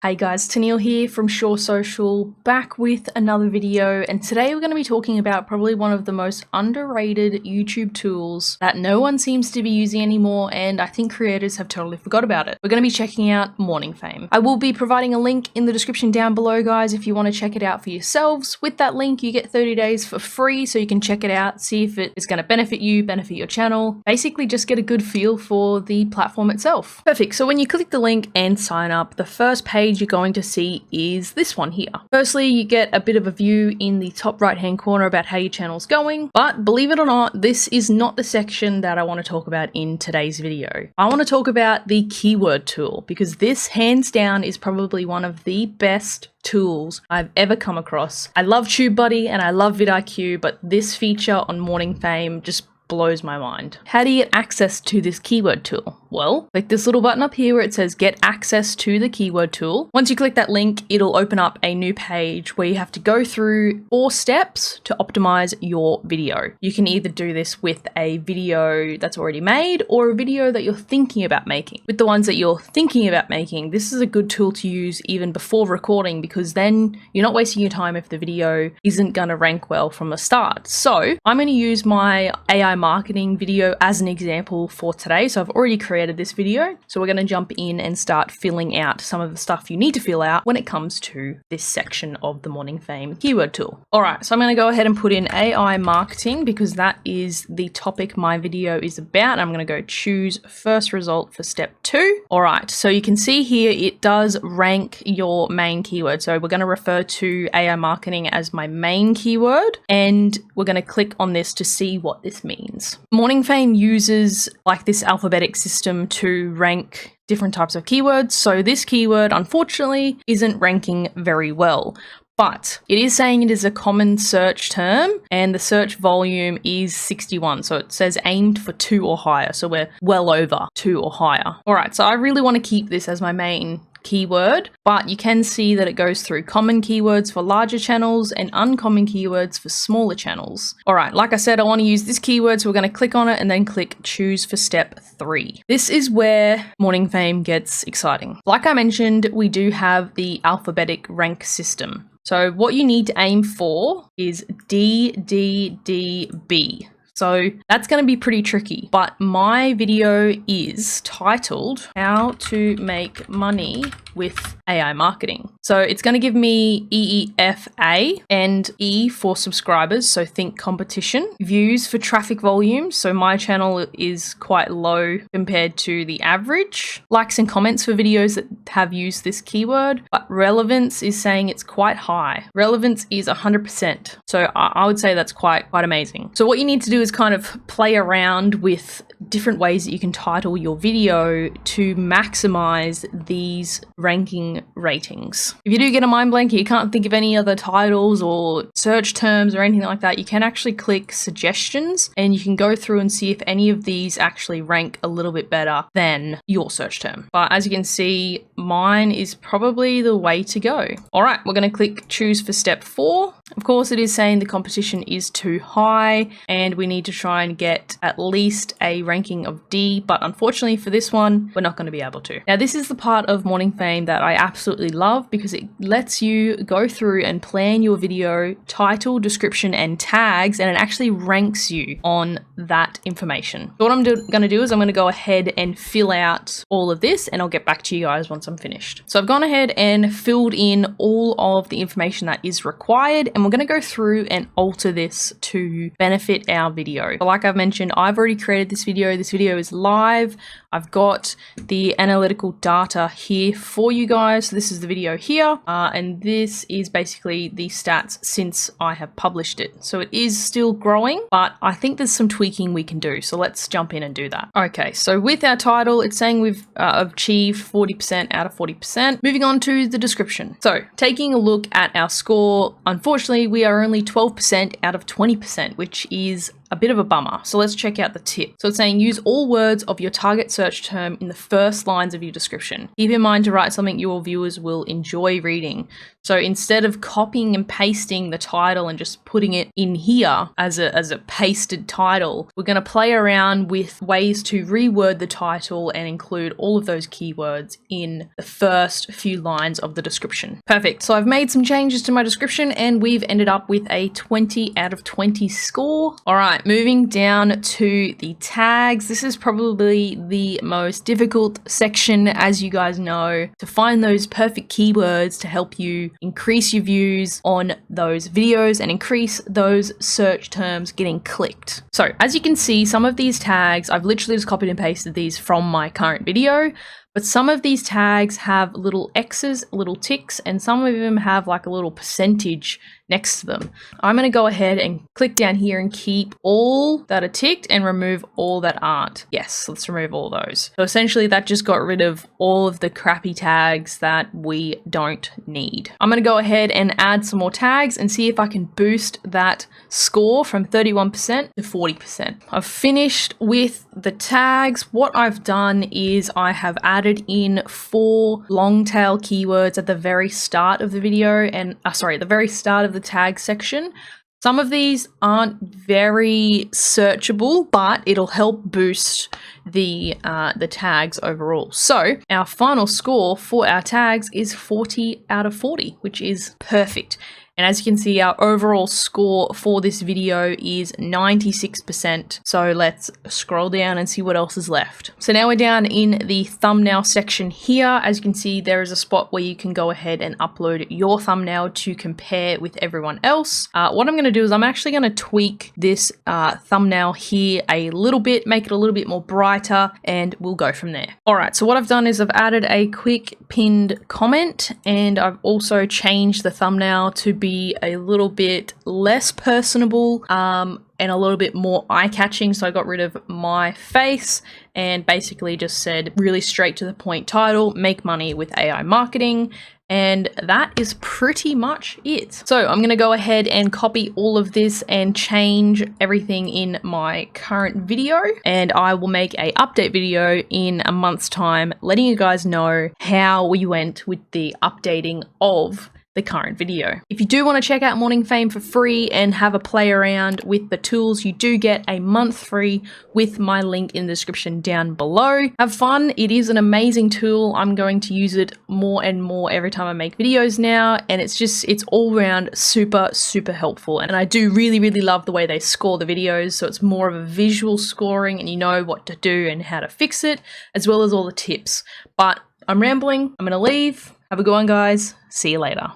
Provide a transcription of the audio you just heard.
Hey guys, Tennille here from Shore Social, back with another video, and today we're going to be talking about probably one of the most underrated YouTube tools that no one seems to be using anymore, and I think creators have totally forgot about it. We're going to be checking out MorningFame. I will be providing a link in the description down below, guys, if you want to check it out for yourselves. With that link, you get 30 days for free, so you can check it out, see if it is going to benefit you, benefit your channel, basically just get a good feel for the platform itself. Perfect, so when you click the link and sign up, the first page you're going to see is this one here. Firstly, you get a bit of a view in the top right hand corner about how your channel's going, but believe it or not, this is not the section that I want to talk about in today's video. I want to talk about the keyword tool, because this hands down is probably one of the best tools I've ever come across. I love TubeBuddy and I love VidIQ, but this feature on MorningFame just blows my mind. How do you get access to this keyword tool? Well, click this little button up here where it says get access to the keyword tool. Once you click that link, it'll open up a new page where you have to go through 4 steps to optimize your video. You can either do this with a video that's already made or a video that you're thinking about making. With the ones that you're thinking about making, this is a good tool to use even before recording, because then you're not wasting your time if the video isn't gonna rank well from the start. So I'm gonna use my AI marketing video as an example for today. So I've already created this video, so we're going to jump in and start filling out some of the stuff you need to fill out when it comes to this section of the MorningFame keyword tool. All right, so I'm going to go ahead and put in AI marketing because that is the topic my video is about. I'm going to go choose first result for step 2. All right, so you can see here it does rank your main keyword. So we're going to refer to AI marketing as my main keyword, and we're going to click on this to see what this means. MorningFame uses like this alphabetic system to rank different types of keywords. So this keyword, unfortunately, isn't ranking very well. But it is saying it is a common search term and the search volume is 61. So it says aimed for 2 or higher. So we're well over 2 or higher. All right, so I really want to keep this as my main keyword, but you can see that it goes through common keywords for larger channels and uncommon keywords for smaller channels. All right, like I said, I want to use this keyword, so we're going to click on it and then click choose for step 3. This is where MorningFame gets exciting. Like I mentioned, we do have the alphabetic rank system. So what you need to aim for is DDDB. So that's going to be pretty tricky, but my video is titled How to Make Money with AI Marketing. So it's going to give me EEFA and E for subscribers, so think competition, views for traffic volume, so my channel is quite low compared to the average, likes and comments for videos that have used this keyword, but relevance is saying it's quite high. Relevance is 100%, so I would say that's quite amazing. So what you need to do is kind of play around with different ways that you can title your video to maximize these ranking ratings. If you do get a mind blank, you can't think of any other titles or search terms or anything like that, you can actually click suggestions and you can go through and see if any of these actually rank a little bit better than your search term. But as you can see, mine is probably the way to go. All right, we're going to click choose for step 4. Of course, it is saying the competition is too high and we need to try and get at least a ranking of D, but unfortunately for this one, we're not going to be able to. Now, this is the part of MorningFame that I absolutely love because it lets you go through and plan your video title, description, and tags, and it actually ranks you on that information. So what I'm going to do is I'm going to go ahead and fill out all of this, and I'll get back to you guys once I'm finished. So I've gone ahead and filled in all of the information that is required, and we're going to go through and alter this to benefit our video. So like I've mentioned, I've already created this video. This video is live. I've got the analytical data here for you guys. So this is the video here, and this is basically the stats since I have published it. So it is still growing, but I think there's some tweaking we can do. So let's jump in and do that. Okay, so with our title, it's saying we've achieved 40% out of 40%. Moving on to the description. So taking a look at our score, unfortunately, we are only 12% out of 20%, which is a bit of a bummer. So let's check out the tip. So it's saying use all words of your target search term in the first lines of your description. Keep in mind to write something your viewers will enjoy reading. So instead of copying and pasting the title and just putting it in here as a pasted title, we're going to play around with ways to reword the title and include all of those keywords in the first few lines of the description. Perfect. So I've made some changes to my description and we've ended up with a 20 out of 20 score. All right, moving down to the tags. This is probably the most difficult section, as you guys know, to find those perfect keywords to help you increase your views on those videos and increase those search terms getting clicked. So as you can see, some of these tags, I've literally just copied and pasted these from my current video, but some of these tags have little X's, little ticks, and some of them have like a little percentage next to them. I'm going to go ahead and click down here and keep all that are ticked and remove all that aren't. Yes, let's remove all those. So essentially that just got rid of all of the crappy tags that we don't need. I'm going to go ahead and add some more tags and see if I can boost that score from 31% to 40%. I've finished with the tags. What I've done is I have added in 4 long tail keywords at the very start of the video and the very start of the tag section. Some of these aren't very searchable, but it'll help boost the tags overall. So our final score for our tags is 40 out of 40, which is perfect. And as you can see, our overall score for this video is 96%. So let's scroll down and see what else is left. So now we're down in the thumbnail section here. As you can see, there is a spot where you can go ahead and upload your thumbnail to compare with everyone else. What I'm going to do is I'm actually going to tweak this thumbnail here a little bit, make it a little bit more brighter, and we'll go from there. All right, so what I've done is I've added a quick pinned comment, and I've also changed the thumbnail to be a little bit less personable and a little bit more eye-catching. So I got rid of my face and basically just said really straight to the point title, make money with AI marketing. And that is pretty much it. So I'm going to go ahead and copy all of this and change everything in my current video. And I will make a update video in a month's time, letting you guys know how we went with the updating of the current video. If you do want to check out MorningFame for free and have a play around with the tools, you do get a month free with my link in the description down below. Have fun. It is an amazing tool. I'm going to use it more and more every time I make videos now, and it's all around super helpful. And I do really love the way they score the videos, so it's more of a visual scoring and you know what to do and how to fix it, as well as all the tips. But I'm rambling. I'm going to leave. Have a good one, guys. See you later.